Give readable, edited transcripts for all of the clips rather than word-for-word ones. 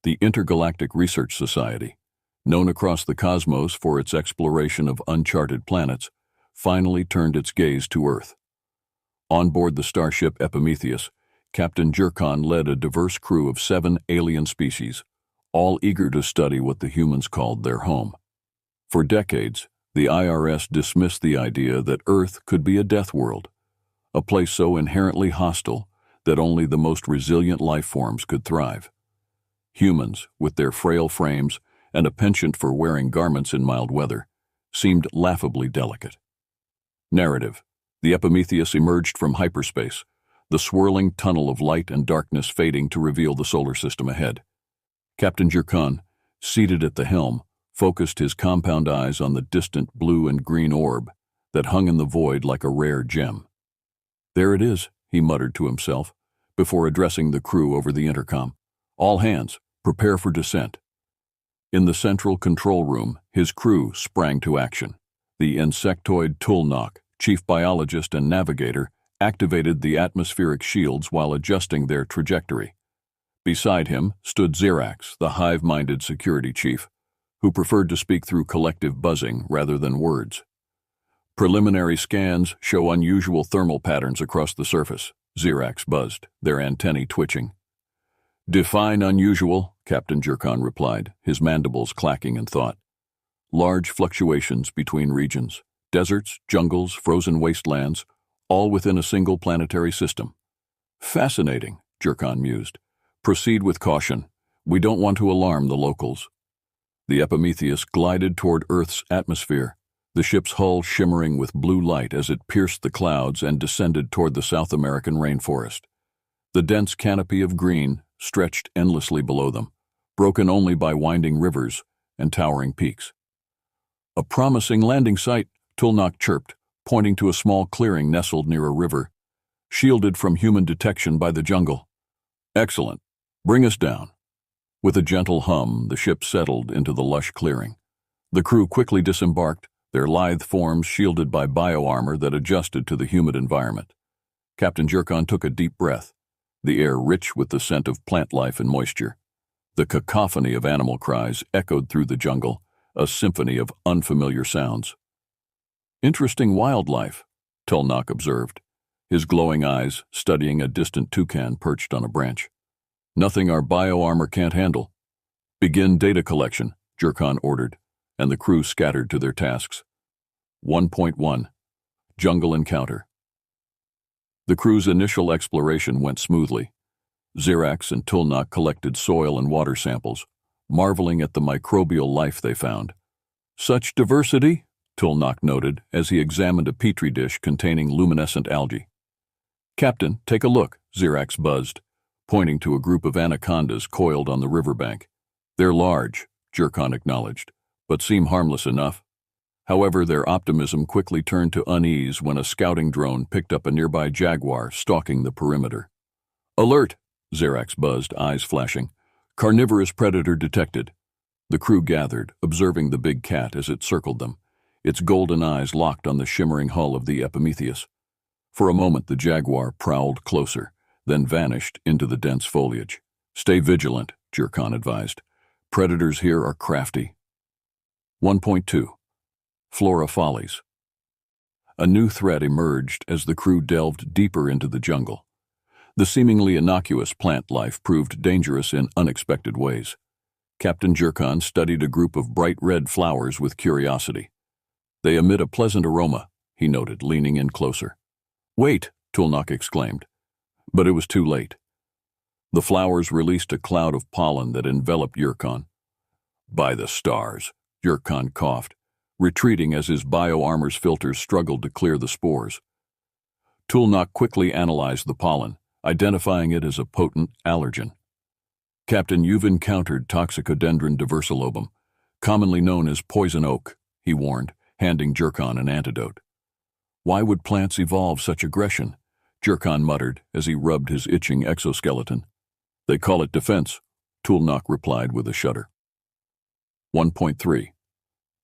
The Intergalactic Research Society, known across the cosmos for its exploration of uncharted planets, finally turned its gaze to Earth. On board the starship Epimetheus, Captain Jerkon led a diverse crew of 7 alien species, all eager to study what the humans called their home. For decades, the IRS dismissed the idea that Earth could be a death world, a place so inherently hostile that only the most resilient life forms could thrive. Humans, with their frail frames and a penchant for wearing garments in mild weather, seemed laughably delicate. Narrative: the Epimetheus emerged from hyperspace, the swirling tunnel of light and darkness fading to reveal the solar system ahead. Captain Jerkon, seated at the helm, focused his compound eyes on the distant blue and green orb that hung in the void like a rare gem. "There it is," he muttered to himself, before addressing the crew over the intercom. "All hands, prepare for descent." In the central control room, his crew sprang to action. The insectoid Tulnok, chief biologist and navigator, activated the atmospheric shields while adjusting their trajectory. Beside him stood Xerax, the hive-minded security chief, who preferred to speak through collective buzzing rather than words. "Preliminary scans show unusual thermal patterns across the surface," Xerax buzzed, their antennae twitching. "Define unusual," Captain Jerkon replied, his mandibles clacking in thought. "Large fluctuations between regions, deserts, jungles, frozen wastelands, all within a single planetary system." "Fascinating," Jerkon mused. "Proceed with caution. We don't want to alarm the locals." The Epimetheus glided toward Earth's atmosphere, the ship's hull shimmering with blue light as it pierced the clouds and descended toward the South American rainforest. The dense canopy of green stretched endlessly below them, broken only by winding rivers and towering peaks. "A promising landing site," Tulnok chirped, pointing to a small clearing nestled near a river, shielded from human detection by the jungle. "Excellent. Bring us down." With a gentle hum, the ship settled into the lush clearing. The crew quickly disembarked, their lithe forms shielded by bioarmor that adjusted to the humid environment. Captain Jerkon took a deep breath, the air rich with the scent of plant life and moisture. The cacophony of animal cries echoed through the jungle, a symphony of unfamiliar sounds. "Interesting wildlife," Tulnok observed, his glowing eyes studying a distant toucan perched on a branch. "Nothing our bioarmor can't handle." "Begin data collection," Jerkon ordered, and the crew scattered to their tasks. 1.1 Jungle Encounter. The crew's initial exploration went smoothly. Xerax and Tulnok collected soil and water samples, marveling at the microbial life they found. "Such diversity," Tulnok noted as he examined a petri dish containing luminescent algae. "Captain, take a look," Xerax buzzed, pointing to a group of anacondas coiled on the riverbank. "They're large," Jerkon acknowledged, "but seem harmless enough." However, their optimism quickly turned to unease when a scouting drone picked up a nearby jaguar stalking the perimeter. "Alert!" Xerax buzzed, eyes flashing. "Carnivorous predator detected." The crew gathered, observing the big cat as it circled them, its golden eyes locked on the shimmering hull of the Epimetheus. For a moment the jaguar prowled closer, then vanished into the dense foliage. "Stay vigilant," Jerkon advised. "Predators here are crafty." 1.2 Flora Follies. A new threat emerged as the crew delved deeper into the jungle. The seemingly innocuous plant life proved dangerous in unexpected ways. Captain Jerkon studied a group of bright red flowers with curiosity. "They emit a pleasant aroma," he noted, leaning in closer. "Wait!" Tulnok exclaimed. But it was too late. The flowers released a cloud of pollen that enveloped Jerkon. "By the stars," Jerkon coughed, retreating as his bioarmor's filters struggled to clear the spores. Tulnok quickly analyzed the pollen, identifying it as a potent allergen. "Captain, you've encountered Toxicodendron diversilobum, commonly known as poison oak," he warned, handing Jerkon an antidote. "Why would plants evolve such aggression?" Jerkon muttered as he rubbed his itching exoskeleton. "They call it defense," Tulnok replied with a shudder. 1.3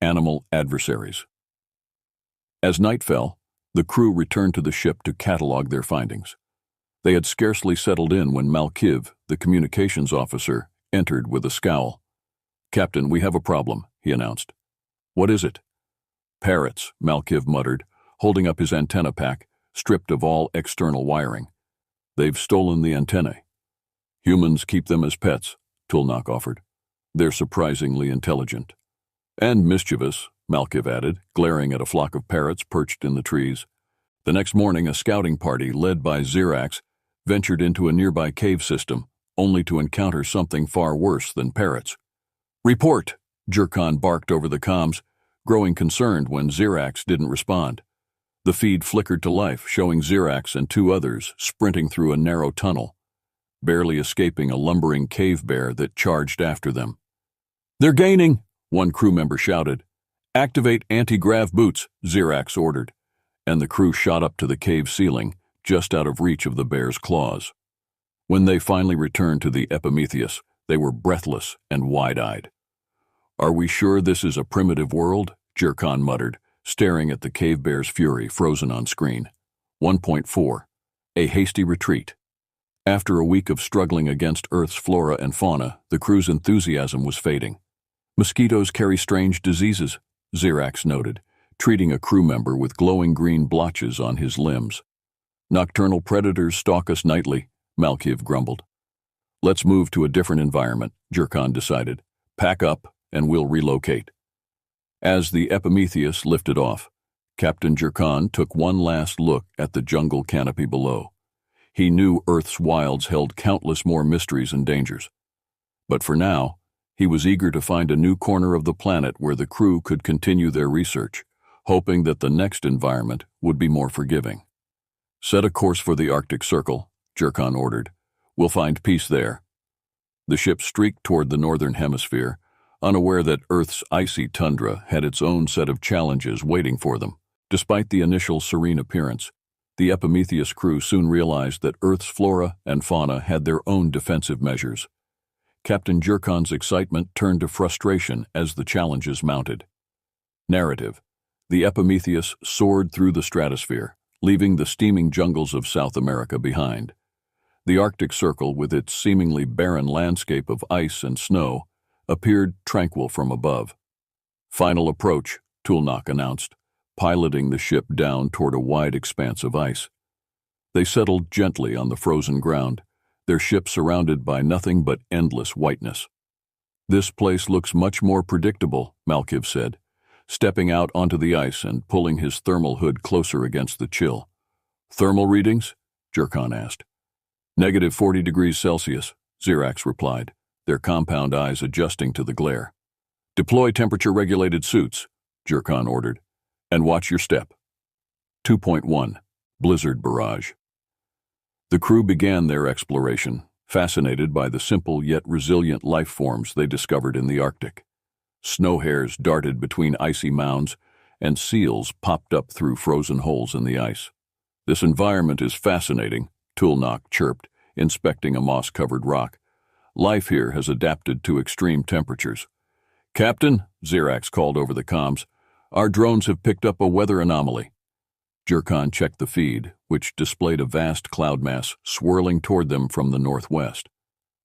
Animal Adversaries. As night fell, the crew returned to the ship to catalog their findings. They had scarcely settled in when Malkiv, the communications officer, entered with a scowl. "Captain, we have a problem," he announced. "What is it?" "Parrots," Malkiv muttered, holding up his antenna pack, stripped of all external wiring. "They've stolen the antennae." "Humans keep them as pets," Tulnak offered. "They're surprisingly intelligent." "And mischievous," Malkiv added, glaring at a flock of parrots perched in the trees. The next morning, a scouting party led by Xerax ventured into a nearby cave system, only to encounter something far worse than parrots. "Report!" Jerkon barked over the comms, growing concerned when Xerax didn't respond. The feed flickered to life, showing Xerax and two others sprinting through a narrow tunnel, barely escaping a lumbering cave bear that charged after them. "They're gaining!" one crew member shouted. "Activate anti-grav boots," Xerax ordered, and the crew shot up to the cave ceiling, just out of reach of the bear's claws. When they finally returned to the Epimetheus, they were breathless and wide-eyed. "Are we sure this is a primitive world?" Jerkon muttered, staring at the cave bear's fury frozen on screen. 1.4. A hasty retreat. After a week of struggling against Earth's flora and fauna, the crew's enthusiasm was fading. "Mosquitoes carry strange diseases," Xerax noted, treating a crew member with glowing green blotches on his limbs. "Nocturnal predators stalk us nightly," Malkiv grumbled. "Let's move to a different environment," Jerkon decided. "Pack up, and we'll relocate." As the Epimetheus lifted off, Captain Jerkon took one last look at the jungle canopy below. He knew Earth's wilds held countless more mysteries and dangers. But for now, he was eager to find a new corner of the planet where the crew could continue their research, hoping that the next environment would be more forgiving. "Set a course for the Arctic Circle," Jerkon ordered. "We'll find peace there." The ship streaked toward the northern hemisphere, unaware that Earth's icy tundra had its own set of challenges waiting for them. Despite the initial serene appearance, the Epimetheus crew soon realized that Earth's flora and fauna had their own defensive measures. Captain Jerkon's excitement turned to frustration as the challenges mounted. Narrative. The Epimetheus soared through the stratosphere, leaving the steaming jungles of South America behind. The Arctic Circle, with its seemingly barren landscape of ice and snow, appeared tranquil from above. "Final approach," Tulnak announced, piloting the ship down toward a wide expanse of ice. They settled gently on the frozen ground, their ship surrounded by nothing but endless whiteness. "This place looks much more predictable," Malkiv said, stepping out onto the ice and pulling his thermal hood closer against the chill. "Thermal readings?" Jerkon asked. "-40 degrees Celsius, Xerax replied, their compound eyes adjusting to the glare. "Deploy temperature-regulated suits," Jerkon ordered, "and watch your step." 2.1. Blizzard Barrage. The crew began their exploration, fascinated by the simple yet resilient life forms they discovered in the Arctic. Snow hares darted between icy mounds, and seals popped up through frozen holes in the ice. "This environment is fascinating," Tulnak chirped, inspecting a moss-covered rock. "Life here has adapted to extreme temperatures." "Captain," Xerax called over the comms, "our drones have picked up a weather anomaly." Jerkon checked the feed, which displayed a vast cloud mass swirling toward them from the northwest.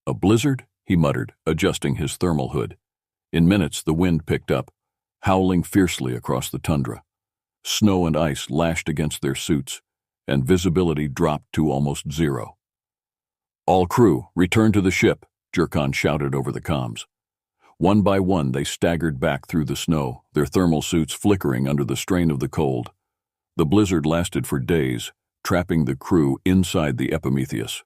"A blizzard?" he muttered, adjusting his thermal hood. In minutes, the wind picked up, howling fiercely across the tundra. Snow and ice lashed against their suits, and visibility dropped to almost zero. "All crew, return to the ship," Jerkon shouted over the comms. One by one, they staggered back through the snow, their thermal suits flickering under the strain of the cold. The blizzard lasted for days, trapping the crew inside the Epimetheus.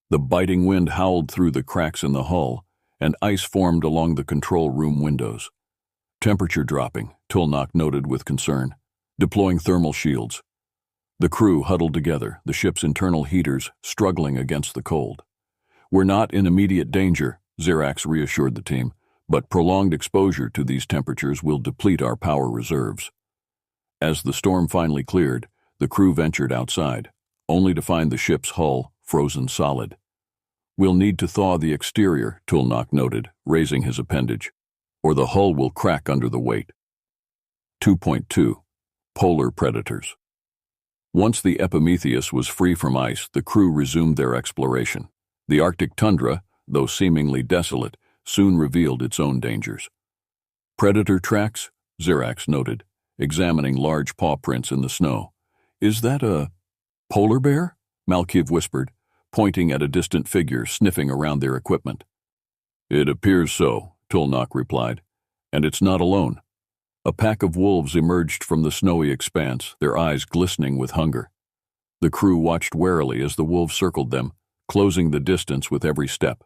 The biting wind howled through the cracks in the hull, and ice formed along the control room windows. "Temperature dropping," Tulnak noted with concern, deploying thermal shields. The crew huddled together, the ship's internal heaters struggling against the cold. "We're not in immediate danger," Xerax reassured the team, "but prolonged exposure to these temperatures will deplete our power reserves." As the storm finally cleared, the crew ventured outside, only to find the ship's hull frozen solid. "We'll need to thaw the exterior," Tulnak noted, raising his appendage, "or the hull will crack under the weight." 2.2. Polar Predators. Once the Epimetheus was free from ice, the crew resumed their exploration. The Arctic tundra, though seemingly desolate, soon revealed its own dangers. Predator tracks? Zirax noted, examining large paw prints in the snow. Is that a polar bear? Malkiv whispered, pointing at a distant figure sniffing around their equipment. It appears so, Tulnak replied, and it's not alone. A pack of wolves emerged from the snowy expanse, their eyes glistening with hunger. The crew watched warily as the wolves circled them, closing the distance with every step.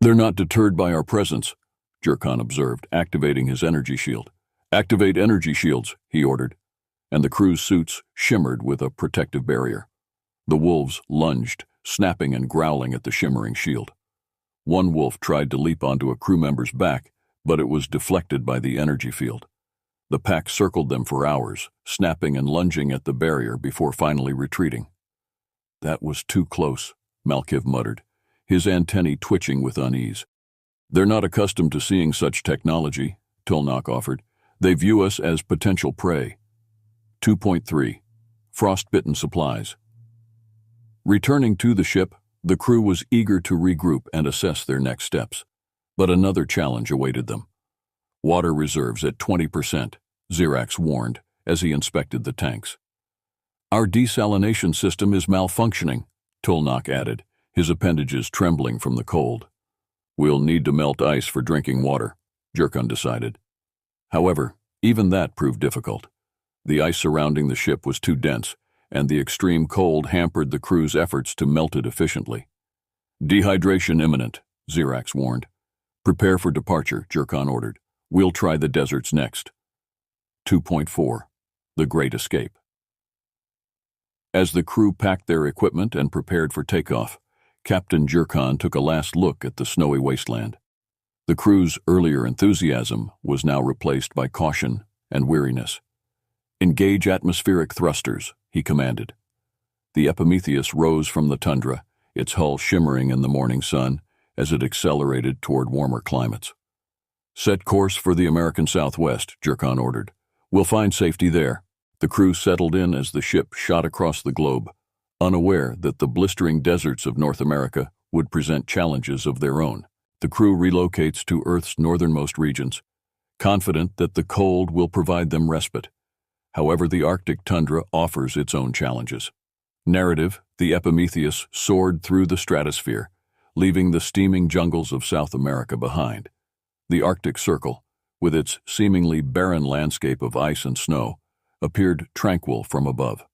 They're not deterred by our presence, Jurkan observed, activating his energy shield. Activate energy shields, he ordered, and the crew's suits shimmered with a protective barrier. The wolves lunged, snapping and growling at the shimmering shield. One wolf tried to leap onto a crew member's back, but it was deflected by the energy field. The pack circled them for hours, snapping and lunging at the barrier before finally retreating. That was too close, Malkiv muttered, his antennae twitching with unease. They're not accustomed to seeing such technology, Tulnak offered. They view us as potential prey. 2.3. Frostbitten supplies. Returning to the ship, the crew was eager to regroup and assess their next steps. But another challenge awaited them. Water reserves at 20%, Zirax warned as he inspected the tanks. Our desalination system is malfunctioning, Tulnak added, his appendages trembling from the cold. We'll need to melt ice for drinking water, Jurkan decided. However, even that proved difficult. The ice surrounding the ship was too dense, and the extreme cold hampered the crew's efforts to melt it efficiently. Dehydration imminent, Zirax warned. Prepare for departure, Jurkan ordered. We'll try the deserts next. 2.4. The Great Escape. As the crew packed their equipment and prepared for takeoff, Captain Jurkan took a last look at the snowy wasteland. The crew's earlier enthusiasm was now replaced by caution and weariness. Engage atmospheric thrusters, he commanded. The Epimetheus rose from the tundra, its hull shimmering in the morning sun as it accelerated toward warmer climates. Set course for the American Southwest, Jurkan ordered. We'll find safety there. The crew settled in as the ship shot across the globe, unaware that the blistering deserts of North America would present challenges of their own. The crew relocates to Earth's northernmost regions, confident that the cold will provide them respite. However, the Arctic tundra offers its own challenges. Narrative, the Epimetheus soared through the stratosphere, leaving the steaming jungles of South America behind. The Arctic Circle, with its seemingly barren landscape of ice and snow, appeared tranquil from above.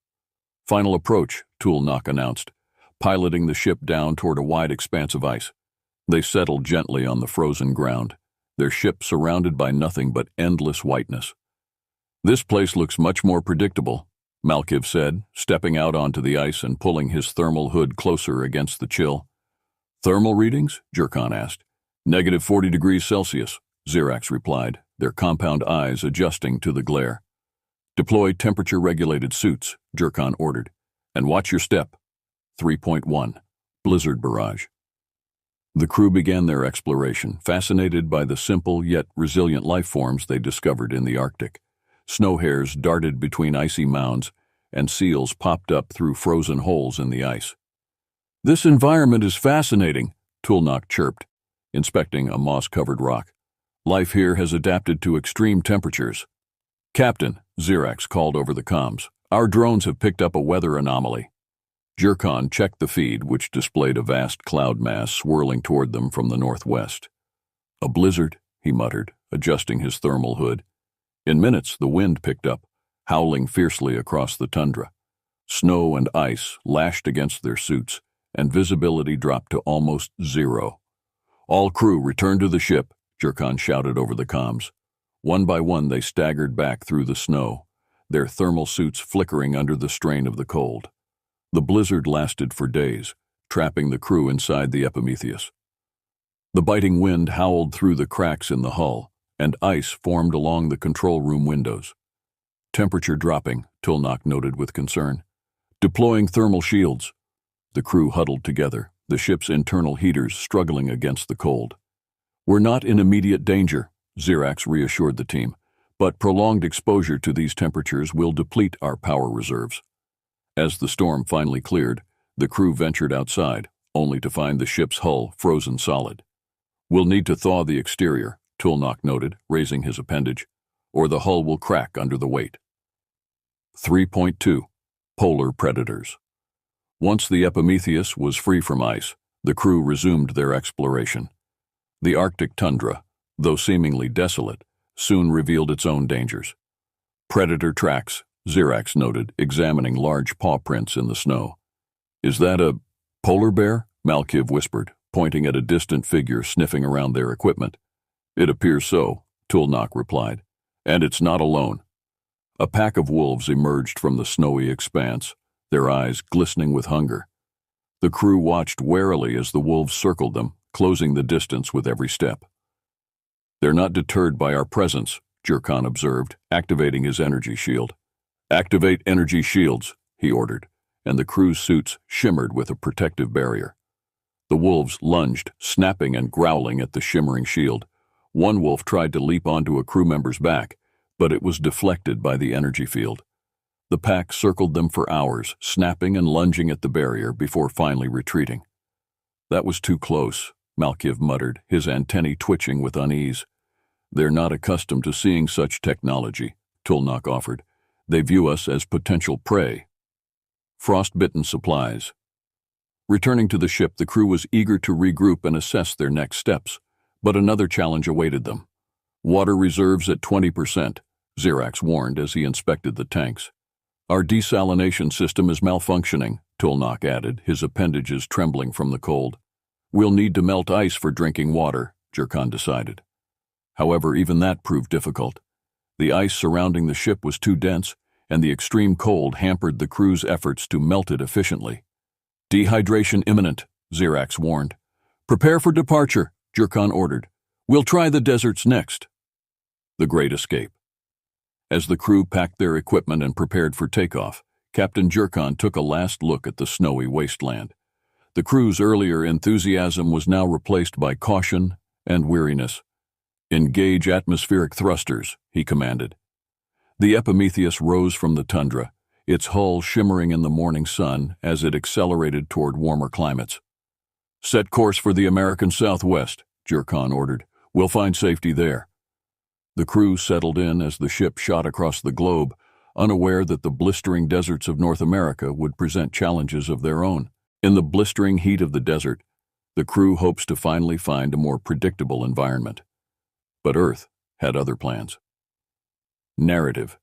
Final approach, Tulnak announced, piloting the ship down toward a wide expanse of ice. They settled gently on the frozen ground, their ship surrounded by nothing but endless whiteness. This place looks much more predictable, Malkiv said, stepping out onto the ice and pulling his thermal hood closer against the chill. Thermal readings? Jurkan asked. -40 degrees Celsius, Zirax replied, their compound eyes adjusting to the glare. Deploy temperature-regulated suits, Jurkan ordered, and watch your step. 3.1. Blizzard Barrage. The crew began their exploration, fascinated by the simple yet resilient life forms they discovered in the Arctic. Snow hares darted between icy mounds, and seals popped up through frozen holes in the ice. This environment is fascinating, Tulnak chirped, inspecting a moss-covered rock. Life here has adapted to extreme temperatures. Captain, Zirax called over the comms, our drones have picked up a weather anomaly. Jurkan checked the feed, which displayed a vast cloud mass swirling toward them from the northwest. A blizzard, he muttered, adjusting his thermal hood. In minutes, the wind picked up, howling fiercely across the tundra. Snow and ice lashed against their suits, and visibility dropped to almost zero. All crew return to the ship, Jurkan shouted over the comms. One by one they staggered back through the snow, their thermal suits flickering under the strain of the cold. The blizzard lasted for days, trapping the crew inside the Epimetheus. The biting wind howled through the cracks in the hull, and ice formed along the control room windows. Temperature dropping, Tulnak noted with concern. Deploying thermal shields. The crew huddled together, the ship's internal heaters struggling against the cold. We're not in immediate danger, Zirax reassured the team, but prolonged exposure to these temperatures will deplete our power reserves. As the storm finally cleared, the crew ventured outside, only to find the ship's hull frozen solid. "We'll need to thaw the exterior," Tulnak noted, raising his appendage, "or the hull will crack under the weight." 3.2. Polar Predators. Once the Epimetheus was free from ice, the crew resumed their exploration. The Arctic tundra, though seemingly desolate, soon revealed its own dangers. "Predator tracks," Xerax noted, examining large paw prints in the snow. "Is that a polar bear?" Malkiv whispered, pointing at a distant figure sniffing around their equipment. "It appears so," Tulnak replied. "And it's not alone." A pack of wolves emerged from the snowy expanse, their eyes glistening with hunger. The crew watched warily as the wolves circled them, closing the distance with every step. "They're not deterred by our presence," Jurkan observed, activating his energy shield. "Activate energy shields," he ordered, and the crew's suits shimmered with a protective barrier. The wolves lunged, snapping and growling at the shimmering shield. One wolf tried to leap onto a crew member's back, but it was deflected by the energy field. The pack circled them for hours, snapping and lunging at the barrier before finally retreating. "That was too close," Malkiv muttered, his antennae twitching with unease. "They're not accustomed to seeing such technology," Tulnak offered. "They view us as potential prey." Frostbitten supplies. Returning to the ship, the crew was eager to regroup and assess their next steps, but another challenge awaited them. "Water reserves at 20%, Xerax warned as he inspected the tanks. "Our desalination system is malfunctioning," Tulnak added, his appendages trembling from the cold. "We'll need to melt ice for drinking water," Jurkan decided. However, even that proved difficult. The ice surrounding the ship was too dense, and the extreme cold hampered the crew's efforts to melt it efficiently. "Dehydration imminent," Xerax warned. "Prepare for departure," Jurkan ordered. "We'll try the deserts next." The Great Escape. As the crew packed their equipment and prepared for takeoff, Captain Jurkan took a last look at the snowy wasteland. The crew's earlier enthusiasm was now replaced by caution and weariness. "Engage atmospheric thrusters," he commanded. The Epimetheus rose from the tundra, its hull shimmering in the morning sun as it accelerated toward warmer climates. "Set course for the American Southwest," Jurkan ordered. "We'll find safety there." The crew settled in as the ship shot across the globe, unaware that the blistering deserts of North America would present challenges of their own. In the blistering heat of the desert, the crew hopes to finally find a more predictable environment. But Earth had other plans. Narrative.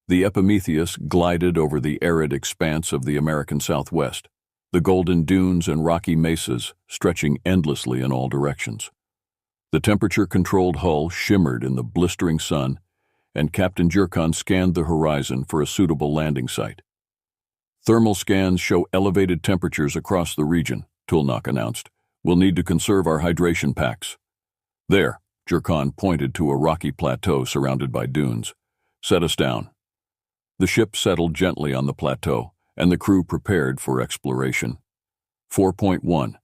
The Epimetheus glided over the arid expanse of the American Southwest, the golden dunes and rocky mesas stretching endlessly in all directions. The temperature-controlled hull shimmered in the blistering sun, and Captain Jurkan scanned the horizon for a suitable landing site. "Thermal scans show elevated temperatures across the region," Tulnak announced. "We'll need to conserve our hydration packs." "There," Jurkan pointed to a rocky plateau surrounded by dunes. "Set us down." The ship settled gently on the plateau, and the crew prepared for exploration. 4.1.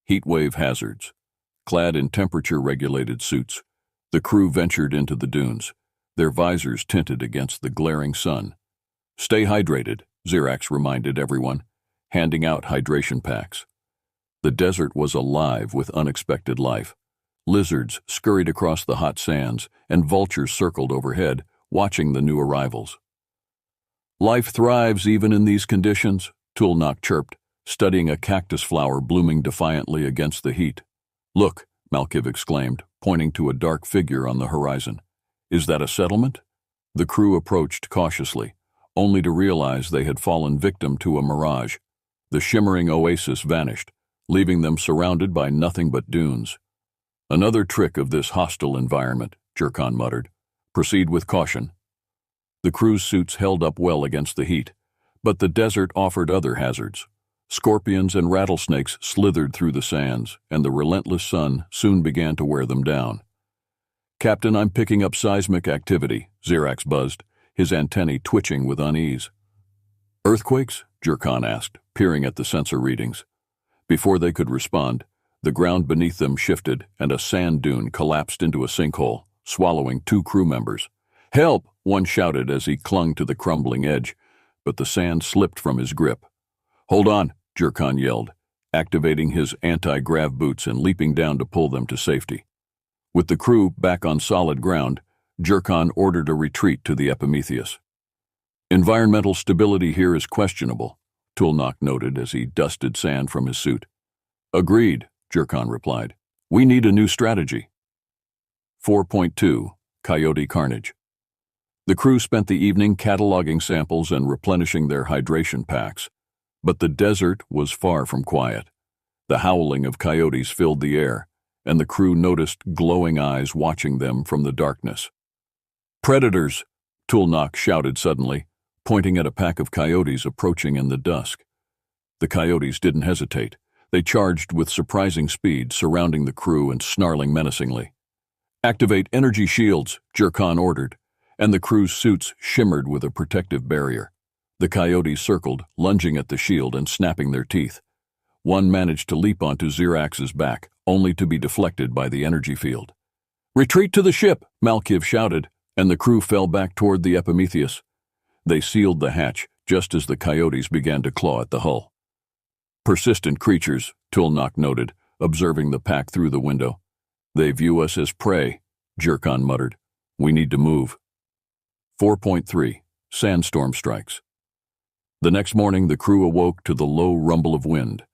Heatwave hazards. Clad in temperature-regulated suits, the crew ventured into the dunes, their visors tinted against the glaring sun. "Stay hydrated," Xerax reminded everyone, handing out hydration packs. The desert was alive with unexpected life. Lizards scurried across the hot sands, and vultures circled overhead, watching the new arrivals. "Life thrives even in these conditions," Tulnak chirped, studying a cactus flower blooming defiantly against the heat. "Look," Malkiv exclaimed, pointing to a dark figure on the horizon. "Is that a settlement?" The crew approached cautiously, only to realize they had fallen victim to a mirage. The shimmering oasis vanished, leaving them surrounded by nothing but dunes. "Another trick of this hostile environment," Jurkan muttered. "Proceed with caution." The crew's suits held up well against the heat, but the desert offered other hazards. Scorpions and rattlesnakes slithered through the sands, and the relentless sun soon began to wear them down. "Captain, I'm picking up seismic activity," Xerax buzzed, his antennae twitching with unease. "Earthquakes?" Jurkan asked, peering at the sensor readings. Before they could respond, the ground beneath them shifted, and a sand dune collapsed into a sinkhole, swallowing 2 crew members. "Help!" one shouted as he clung to the crumbling edge, but the sand slipped from his grip. "Hold on," Jurkan yelled, activating his anti-grav boots and leaping down to pull them to safety. With the crew back on solid ground, Jurkan ordered a retreat to the Epimetheus. "Environmental stability here is questionable," Tulnak noted as he dusted sand from his suit. "Agreed," Jurkan replied. "We need a new strategy." 4.2 Coyote Carnage. The crew spent the evening cataloging samples and replenishing their hydration packs, but the desert was far from quiet. The howling of coyotes filled the air, and the crew noticed glowing eyes watching them from the darkness. "Predators!" Tulnak shouted suddenly, pointing at a pack of coyotes approaching in the dusk. The coyotes didn't hesitate. They charged with surprising speed, surrounding the crew and snarling menacingly. "Activate energy shields," Jurkan ordered, and the crew's suits shimmered with a protective barrier. The coyotes circled, lunging at the shield and snapping their teeth. One managed to leap onto Zirax's back, only to be deflected by the energy field. "Retreat to the ship," Malkiv shouted, and the crew fell back toward the Epimetheus. They sealed the hatch just as the coyotes began to claw at the hull. "Persistent creatures," Tulnak noted, observing the pack through the window. "They view us as prey," Jurkan muttered. "We need to move." 4.3 Sandstorm Strikes. The next morning, the crew awoke to the low rumble of wind.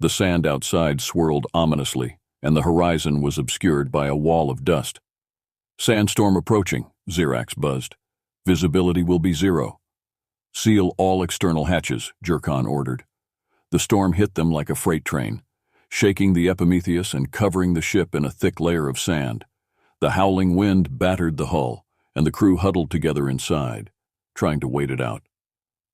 The sand outside swirled ominously, and the horizon was obscured by a wall of dust. "Sandstorm approaching," Zirax buzzed. "Visibility will be 0. "Seal all external hatches," Jurkan ordered. The storm hit them like a freight train, shaking the Epimetheus and covering the ship in a thick layer of sand. The howling wind battered the hull, and the crew huddled together inside, trying to wait it out.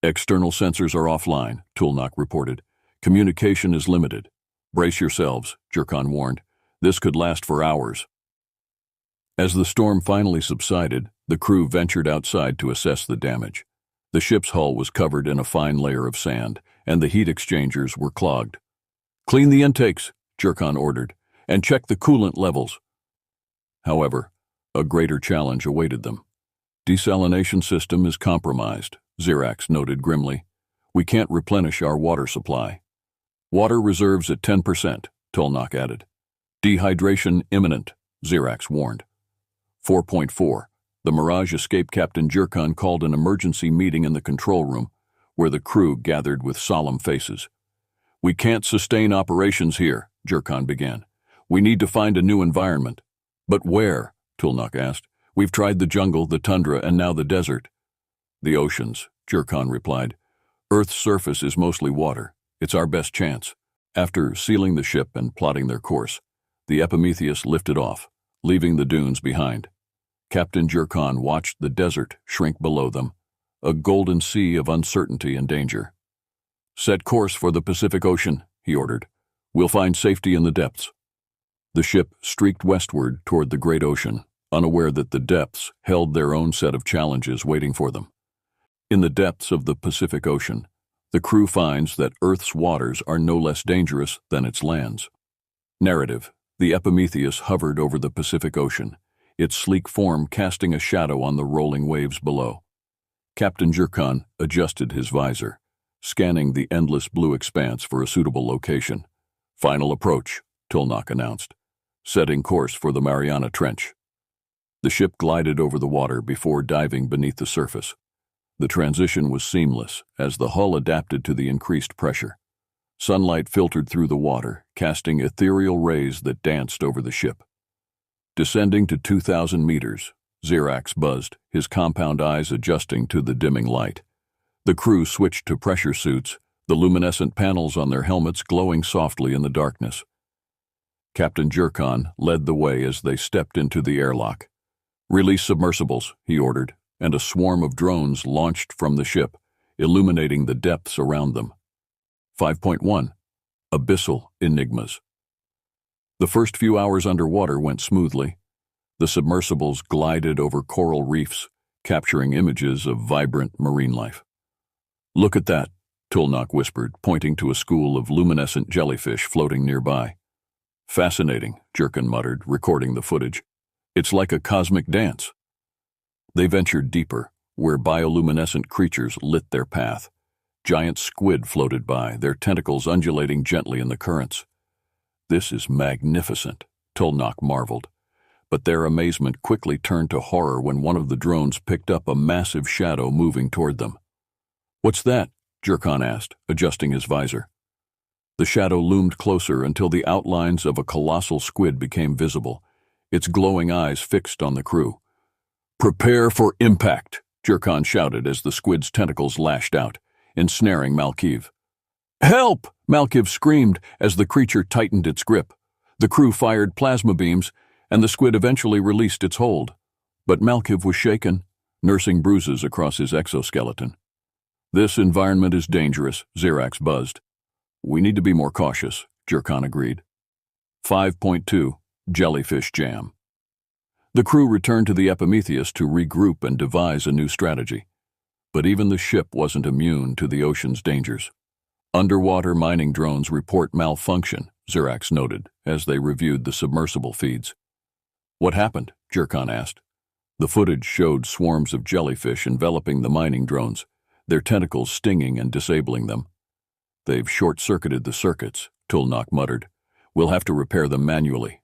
"External sensors are offline," Tulnak reported. "Communication is limited. Brace yourselves," Jurkan warned. "This could last for hours." As the storm finally subsided, the crew ventured outside to assess the damage. The ship's hull was covered in a fine layer of sand, and the heat exchangers were clogged. "Clean the intakes," Jurkan ordered, "and check the coolant levels." However, a greater challenge awaited them. "Desalination system is compromised," Zirax noted grimly. "We can't replenish our water supply." "Water reserves at 10%, Tulnak added. "Dehydration imminent," Zirax warned. 4.4 The Mirage escape Captain Jurkan called an emergency meeting in the control room, where the crew gathered with solemn faces. "We can't sustain operations here," Jurkan began. "We need to find a new environment." "But where?" Tulnak asked. "We've tried the jungle, the tundra, and now the desert." "The oceans," Jurkan replied. "Earth's surface is mostly water. It's our best chance." After sealing the ship and plotting their course, the Epimetheus lifted off, leaving the dunes behind. Captain Jurkan watched the desert shrink below them, a golden sea of uncertainty and danger. "Set course for the Pacific Ocean," he ordered. "We'll find safety in the depths." The ship streaked westward toward the great ocean, unaware that the depths held their own set of challenges waiting for them. In the depths of the Pacific Ocean, the crew finds that Earth's waters are no less dangerous than its lands. Narrative: The Epimetheus hovered over the Pacific Ocean, its sleek form casting a shadow on the rolling waves below. Captain Jurkan adjusted his visor, scanning the endless blue expanse for a suitable location. "Final approach," Tulnak announced, setting course for the Mariana Trench. The ship glided over the water before diving beneath the surface. The transition was seamless as the hull adapted to the increased pressure. Sunlight filtered through the water, casting ethereal rays that danced over the ship. Descending to 2,000 meters, Zirax buzzed, his compound eyes adjusting to the dimming light. The crew switched to pressure suits, the luminescent panels on their helmets glowing softly in the darkness. Captain Jurkan led the way as they stepped into the airlock. "Release submersibles," he ordered, and a swarm of drones launched from the ship, illuminating the depths around them. 5.1 Abyssal Enigmas. The first few hours underwater went smoothly. The submersibles glided over coral reefs, capturing images of vibrant marine life. "Look at that," Tulnak whispered, pointing to a school of luminescent jellyfish floating nearby. "Fascinating," Jurkan muttered, recording the footage. "It's like a cosmic dance." They ventured deeper, where bioluminescent creatures lit their path. Giant squid floated by, their tentacles undulating gently in the currents. "This is magnificent," Tulnak marveled. But their amazement quickly turned to horror when one of the drones picked up a massive shadow moving toward them. "What's that?" Jurkan asked, adjusting his visor. The shadow loomed closer until the outlines of a colossal squid became visible, its glowing eyes fixed on the crew. "Prepare for impact," Jurkan shouted as the squid's tentacles lashed out, ensnaring Malkiv. "Help!" Malkiv screamed as the creature tightened its grip. The crew fired plasma beams, and the squid eventually released its hold. But Malkiv was shaken, nursing bruises across his exoskeleton. "This environment is dangerous," Xerax buzzed. "We need to be more cautious," Jurkan agreed. 5.2 Jellyfish Jam. The crew returned to the Epimetheus to regroup and devise a new strategy. But even the ship wasn't immune to the ocean's dangers. Underwater mining drones report malfunction, Xerax noted, as they reviewed the submersible feeds. "What happened?" Jurkan asked. The footage showed swarms of jellyfish enveloping the mining drones, their tentacles stinging and disabling them. "They've short-circuited the circuits," Tulnak muttered. "We'll have to repair them manually."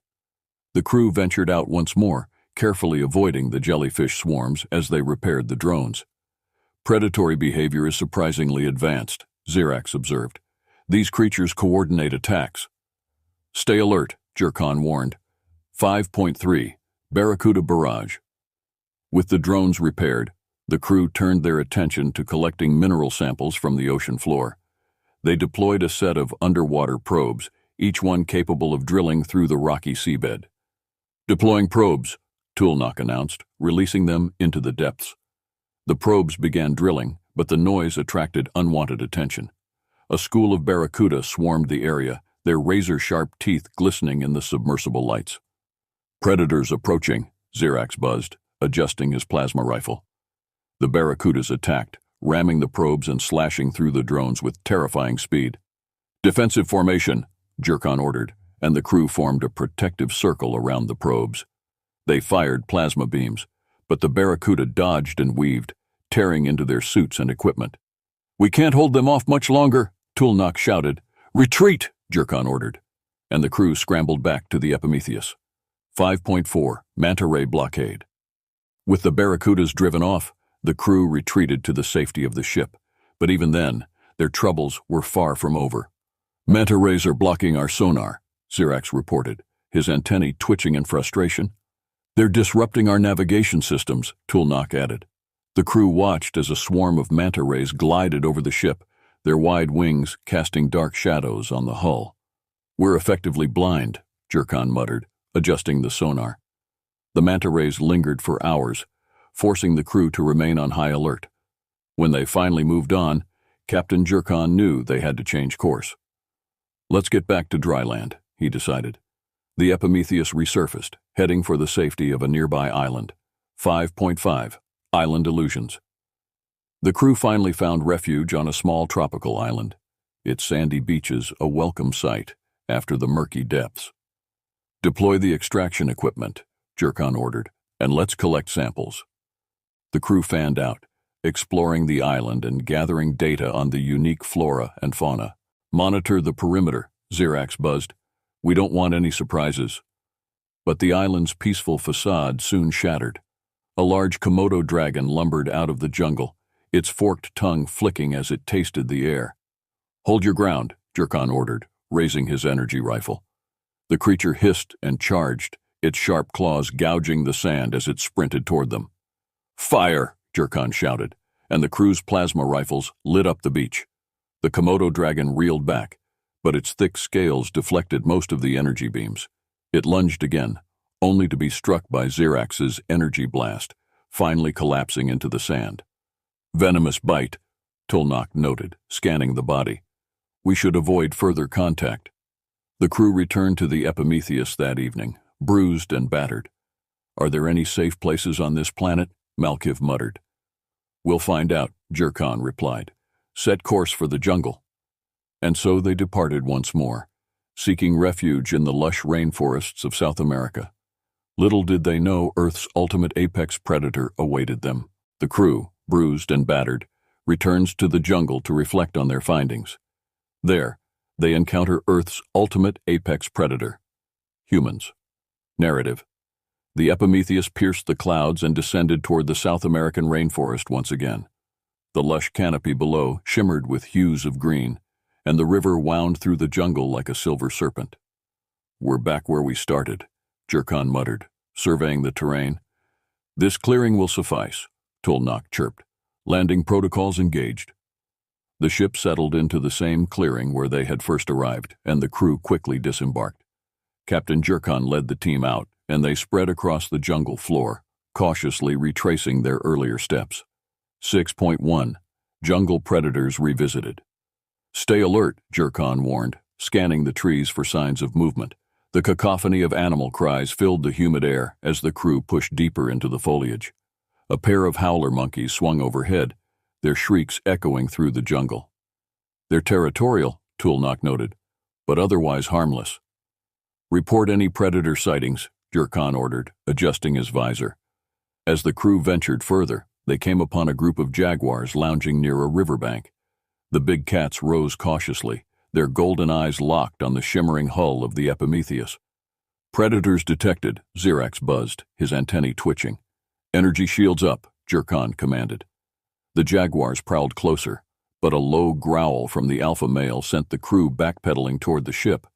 The crew ventured out once more, carefully avoiding the jellyfish swarms as they repaired the drones. "Predatory behavior is surprisingly advanced," Xerax observed. "These creatures coordinate attacks." "Stay alert," Jurkan warned. 5.3 Barracuda Barrage. With the drones repaired, the crew turned their attention to collecting mineral samples from the ocean floor. They deployed a set of underwater probes, each one capable of drilling through the rocky seabed. "Deploying probes," Tulnak announced, releasing them into the depths. The probes began drilling, but the noise attracted unwanted attention. A school of barracuda swarmed the area, their razor-sharp teeth glistening in the submersible lights. "Predators approaching," Xerax buzzed, adjusting his plasma rifle. The barracudas attacked, ramming the probes and slashing through the drones with terrifying speed. "Defensive formation," Jurkan ordered, and the crew formed a protective circle around the probes. They fired plasma beams, but the barracuda dodged and weaved, tearing into their suits and equipment. "We can't hold them off much longer," Tulnak shouted. "Retreat," Jurkan ordered, and the crew scrambled back to the Epimetheus. 5.4 Manta Ray Blockade. With the barracudas driven off, the crew retreated to the safety of the ship, but even then, their troubles were far from over. "Manta rays are blocking our sonar," Xerax reported, his antennae twitching in frustration. "They're disrupting our navigation systems," Tulnak added. The crew watched as a swarm of manta rays glided over the ship, their wide wings casting dark shadows on the hull. "We're effectively blind," Jurkan muttered, adjusting the sonar. The manta rays lingered for hours, forcing the crew to remain on high alert. When they finally moved on, Captain Jurkan knew they had to change course. "Let's get back to dry land," he decided. The Epimetheus resurfaced, heading for the safety of a nearby island. 5.5 Island Illusions. The crew finally found refuge on a small tropical island, its sandy beaches a welcome sight after the murky depths. "Deploy the extraction equipment," Jurkan ordered, "and let's collect samples." The crew fanned out, exploring the island and gathering data on the unique flora and fauna. "Monitor the perimeter," Xerax buzzed. "We don't want any surprises." But the island's peaceful facade soon shattered. A large Komodo dragon lumbered out of the jungle, its forked tongue flicking as it tasted the air. "Hold your ground," Jurkan ordered, raising his energy rifle. The creature hissed and charged, its sharp claws gouging the sand as it sprinted toward them. "Fire!" Jurkan shouted, and the crew's plasma rifles lit up the beach. The Komodo dragon reeled back, but its thick scales deflected most of the energy beams. It lunged again, only to be struck by Xerax's energy blast, finally collapsing into the sand. "Venomous bite," Tulnak noted, scanning the body. "We should avoid further contact." The crew returned to the Epimetheus that evening, bruised and battered. "Are there any safe places on this planet?" Malkiv muttered. "We'll find out," Jurkan replied. "Set course for the jungle." And so they departed once more, seeking refuge in the lush rainforests of South America. Little did they know Earth's ultimate apex predator awaited them. The crew, bruised and battered, returns to the jungle to reflect on their findings. There, they encounter Earth's ultimate apex predator, humans. Narrative. The Epimetheus pierced the clouds and descended toward the South American rainforest once again. The lush canopy below shimmered with hues of green, and the river wound through the jungle like a silver serpent. "We're back where we started," Jurkan muttered, surveying the terrain. "This clearing will suffice," Tulnak chirped. "Landing protocols engaged." The ship settled into the same clearing where they had first arrived, and the crew quickly disembarked. Captain Jurkan led the team out, and they spread across the jungle floor, cautiously retracing their earlier steps. 6.1. Jungle Predators Revisited. "Stay alert," Jurkan warned, scanning the trees for signs of movement. The cacophony of animal cries filled the humid air as the crew pushed deeper into the foliage. A pair of howler monkeys swung overhead, their shrieks echoing through the jungle. "They're territorial," Tulnak noted, "but otherwise harmless." "Report any predator sightings," Jurkan ordered, adjusting his visor. As the crew ventured further, they came upon a group of jaguars lounging near a riverbank. The big cats rose cautiously, their golden eyes locked on the shimmering hull of the Epimetheus. "Predators detected," Xerax buzzed, his antennae twitching. "Energy shields up," Jurkan commanded. The jaguars prowled closer, but a low growl from the alpha male sent the crew backpedaling toward the ship.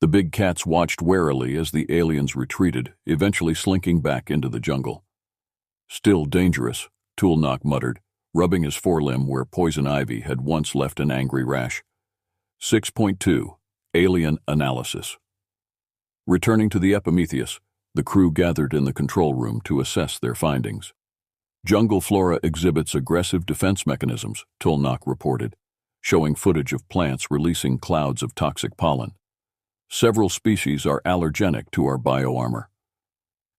The big cats watched warily as the aliens retreated, eventually slinking back into the jungle. "Still dangerous," Tulnak muttered, rubbing his forelimb where poison ivy had once left an angry rash. 6.2. Alien Analysis. Returning to the Epimetheus, the crew gathered in the control room to assess their findings. "Jungle flora exhibits aggressive defense mechanisms," Tulnak reported, showing footage of plants releasing clouds of toxic pollen. "Several species are allergenic to our bioarmor."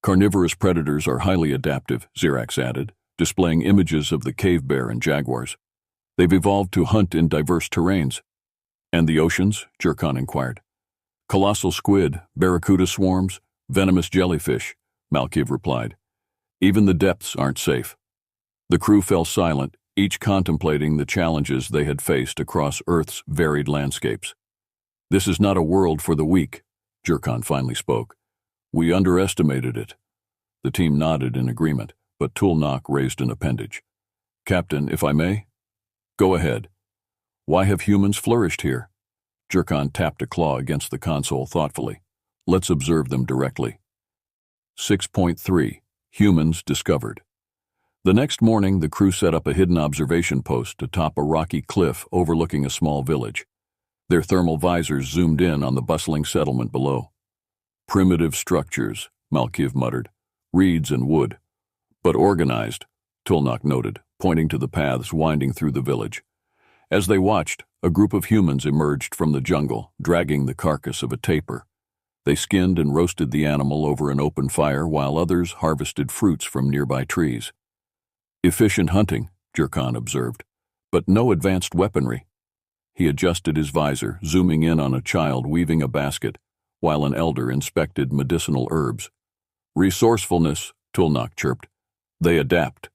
"Carnivorous predators are highly adaptive," Xerax added, displaying images of the cave bear and jaguars. "They've evolved to hunt in diverse terrains." "And the oceans?" Jurkan inquired. "Colossal squid, barracuda swarms, venomous jellyfish," Malkiv replied. "Even the depths aren't safe." The crew fell silent, each contemplating the challenges they had faced across Earth's varied landscapes. "This is not a world for the weak," Jurkan finally spoke. "We underestimated it." The team nodded in agreement, but Tulnak raised an appendage. "Captain, if I may?" "Go ahead." "Why have humans flourished here?" Jurkan tapped a claw against the console thoughtfully. "Let's observe them directly." 6.3. Humans Discovered. The next morning, the crew set up a hidden observation post atop a rocky cliff overlooking a small village. Their thermal visors zoomed in on the bustling settlement below. "Primitive structures," Malkiv muttered. "Reeds and wood. But organized," Tulnak noted, pointing to the paths winding through the village. As they watched, a group of humans emerged from the jungle, dragging the carcass of a tapir. They skinned and roasted the animal over an open fire while others harvested fruits from nearby trees. "Efficient hunting," Jurkan observed, "but no advanced weaponry." He adjusted his visor, zooming in on a child weaving a basket, while an elder inspected medicinal herbs. "Resourcefulness," Tulnak chirped. "They adapt."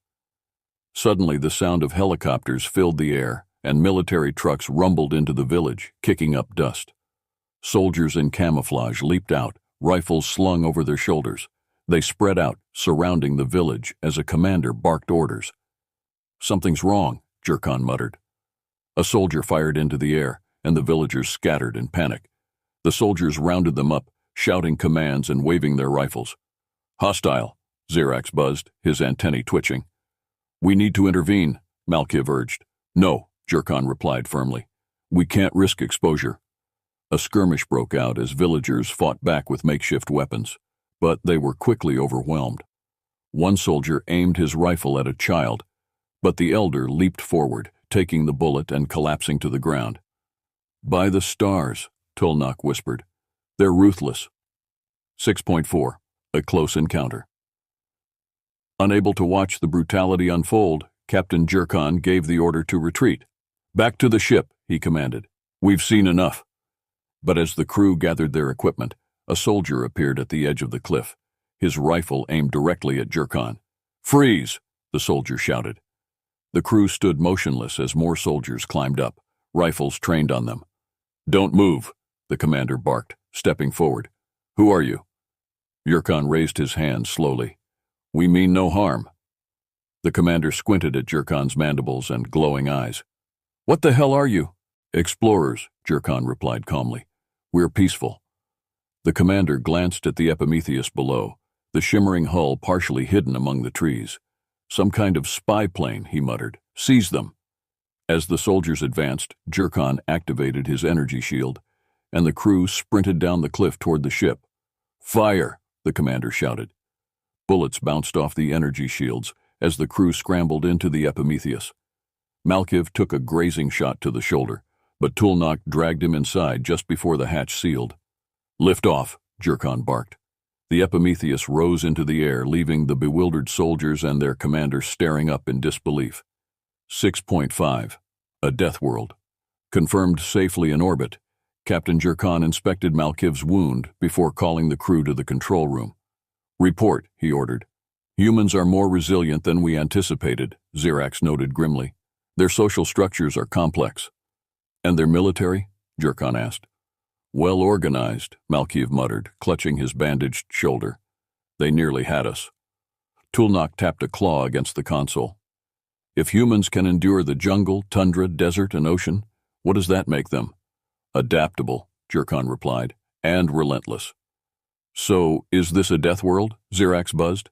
Suddenly, the sound of helicopters filled the air, and military trucks rumbled into the village, kicking up dust. Soldiers in camouflage leaped out, rifles slung over their shoulders. They spread out, surrounding the village as a commander barked orders. "Something's wrong," Jurkan muttered. A soldier fired into the air, and the villagers scattered in panic. The soldiers rounded them up, shouting commands and waving their rifles. "Hostile," Xerax buzzed, his antennae twitching. "We need to intervene," Malkiv urged. "No," Jurkan replied firmly. "We can't risk exposure." A skirmish broke out as villagers fought back with makeshift weapons, but they were quickly overwhelmed. One soldier aimed his rifle at a child, but the elder leaped forward, taking the bullet and collapsing to the ground. "By the stars," Tulnak whispered. "They're ruthless." 6.4. A Close Encounter. Unable to watch the brutality unfold, Captain Jurkan gave the order to retreat. "Back to the ship," he commanded. "We've seen enough." But as the crew gathered their equipment, a soldier appeared at the edge of the cliff, his rifle aimed directly at Jurkan. "Freeze!" the soldier shouted. The crew stood motionless as more soldiers climbed up, rifles trained on them. "Don't move," the commander barked, stepping forward. "Who are you?" Yurkan raised his hand slowly. "We mean no harm." The commander squinted at Jurkan's mandibles and glowing eyes. "What the hell are you?" "Explorers," Jurkan replied calmly. "We're peaceful." The commander glanced at the Epimetheus below, the shimmering hull partially hidden among the trees. "Some kind of spy plane," he muttered. "Seize them." As the soldiers advanced, Jurkan activated his energy shield, and the crew sprinted down the cliff toward the ship. "Fire!" the commander shouted. Bullets bounced off the energy shields as the crew scrambled into the Epimetheus. Malkiv took a grazing shot to the shoulder, but Tulnak dragged him inside just before the hatch sealed. "Lift off," Jurkan barked. The Epimetheus rose into the air, leaving the bewildered soldiers and their commander staring up in disbelief. 6.5. A Deathworld. Confirmed safely in orbit, Captain Jurkan inspected Malkiv's wound before calling the crew to the control room. "Report," he ordered. "Humans are more resilient than we anticipated," Xerax noted grimly. "Their social structures are complex." "And their military?" Jurkan asked. "Well organized," Malkiv muttered, clutching his bandaged shoulder. "They nearly had us." Tulnak tapped a claw against the console. "If humans can endure the jungle, tundra, desert, and ocean, what does that make them?" "Adaptable," Jurkan replied, "and relentless." "So, is this a death world?" Xerax buzzed.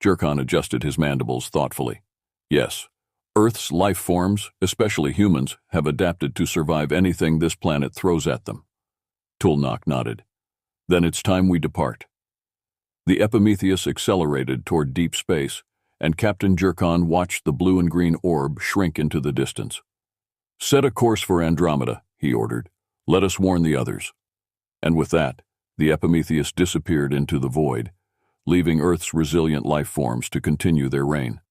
Jurkan adjusted his mandibles thoughtfully. "Yes. Earth's life forms, especially humans, have adapted to survive anything this planet throws at them." Tulnak nodded. "Then it's time we depart." The Epimetheus accelerated toward deep space, and Captain Jurkan watched the blue and green orb shrink into the distance. "Set a course for Andromeda," he ordered. "Let us warn the others." And with that, the Epimetheus disappeared into the void, leaving Earth's resilient life forms to continue their reign.